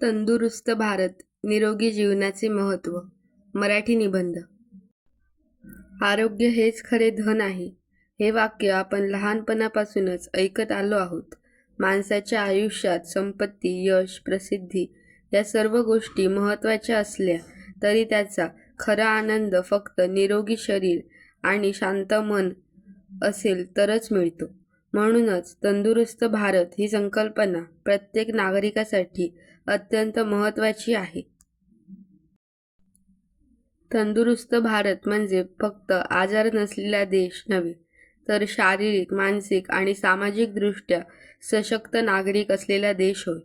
तंदुरुस्त भारत निरोगी जीवनाचे महत्त्व. मराठी निबंध. आरोग्य हेच खरे धन आहे. हे वाक्य आपण लहानपणापासूनच ऐकत आलो आहोत. माणसाच्या आयुष्यात संपत्ती, यश, प्रसिद्धी या सर्व गोष्टी महत्त्वाच्या असल्या तरी त्याचा खरा आनंद फक्त निरोगी शरीर आणि शांत मन असेल तरच मिळतो. म्हणूनच तंदुरुस्त भारत ही संकल्पना प्रत्येक नागरिकासाठी अत्यंत महत्त्वाची आहे. तंदुरुस्त भारत म्हणजे फक्त आजार नसलेला देश नव्हे, तर शारीरिक, मानसिक आणि सामाजिकदृष्ट्या सशक्त नागरिक असलेला देश होय.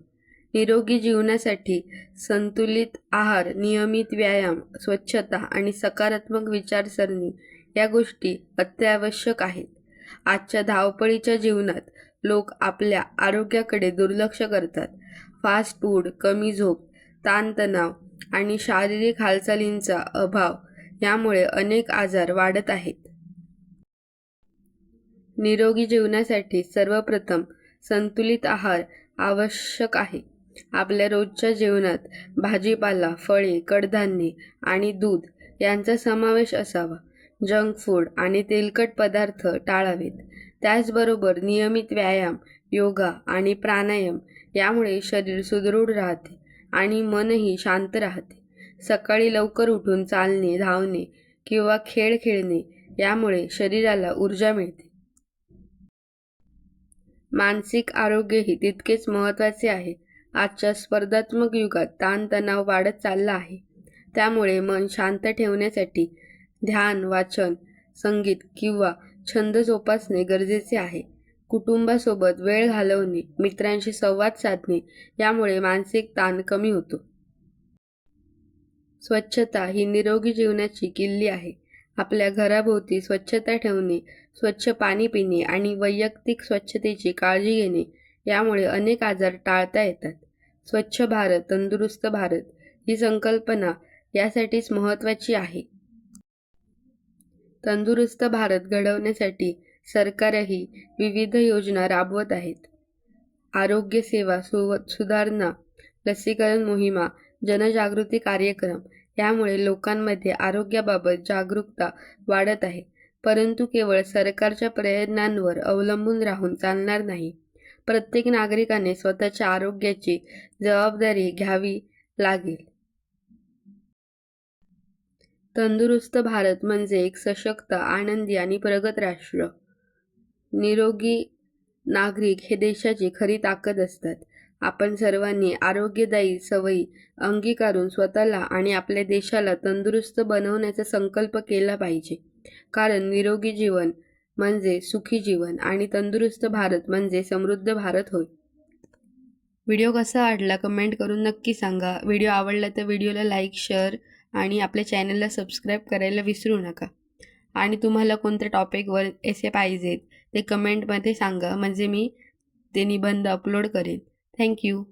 निरोगी जीवनासाठी संतुलित आहार, नियमित व्यायाम, स्वच्छता आणि सकारात्मक विचारसरणी या गोष्टी अत्यावश्यक आहेत. आजच्या धावपळीच्या जीवनात लोक आपल्या आरोग्याकडे दुर्लक्ष करतात. फास्ट फूड, कमी झोप, ताणतणाव आणि शारीरिक हालचालींचा अभाव यामुळे अनेक आजार वाढत आहेत. निरोगी जीवनासाठी सर्वप्रथम संतुलित आहार आवश्यक आहे. आपल्या रोजच्या जेवणात भाजीपाला, फळे, कडधान्ये आणि दूध यांचा समावेश असावा. जंक फूड आणि तेलकट पदार्थ टाळावेत. त्याचबरोबर नियमित व्यायाम, योगा आणि प्राणायाम यामुळे शरीर सुदृढ राहते आणि मनही शांत राहते. सकाळी लवकर उठून चालणे, धावणे किंवा खेळ खेळणे यामुळे शरीराला ऊर्जा मिळते. मानसिक आरोग्यही तितकेच महत्त्वाचे आहे. आजच्या स्पर्धात्मक युगात ताणतणाव वाढत चालला आहे. त्यामुळे मन शांत ठेवण्यासाठी ध्यान, वाचन, संगीत किंवा छंद जोपासणे गरजेचे आहे. कुटुंबासोबत वेळ घालवणे, मित्रांशी संवाद साधणे यामुळे मानसिक ताण कमी होतो. स्वच्छता ही निरोगी जीवनाची किल्ली आहे. आपल्या घराभोवती स्वच्छता ठेवणे, स्वच्छ पाणी पिणे आणि वैयक्तिक स्वच्छतेची काळजी घेणे यामुळे अनेक आजार टाळता येतात. स्वच्छ भारत, तंदुरुस्त भारत ही संकल्पना यासाठीच महत्त्वाची आहे. तंदुरुस्त भारत घडवण्यासाठी सरकारही विविध योजना राबवत आहेत. आरोग्य सेवा सुधारणा, लसीकरण मोहिमा, जनजागृती कार्यक्रम यामुळे लोकांमध्ये आरोग्याबाबत जागरूकता वाढत आहे. परंतु केवळ सरकारच्या प्रयत्नांवर अवलंबून राहून चालणार नाही. प्रत्येक नागरिकाने स्वतःच्या आरोग्याची जबाबदारी घ्यावी लागेल. तंदुरुस्त भारत म्हणजे एक सशक्त, आनंदी आणि प्रगत राष्ट्र. निरोगी नागरिक हे देशाची खरी ताकद असतात. आपण सर्वांनी आरोग्यदायी सवयी अंगीकारून स्वतःला आणि आपल्या देशाला तंदुरुस्त बनवण्याचा संकल्प केला पाहिजे. कारण निरोगी जीवन म्हणजे सुखी जीवन आणि तंदुरुस्त भारत म्हणजे समृद्ध भारत होय. व्हिडिओ कसा वाटला कमेंट करून नक्की सांगा. व्हिडिओ आवडला तर व्हिडिओला लाईक, शेअर आणि आपल्या चॅनलला सबस्क्राईब करायला विसरू नका. आणि तुम्हाला कोणत्या टॉपिकवर एसे पाहिजेत ते कमेंटमध्ये सांगा, म्हणजे मी ते निबंध अपलोड करेन. थँक्यू.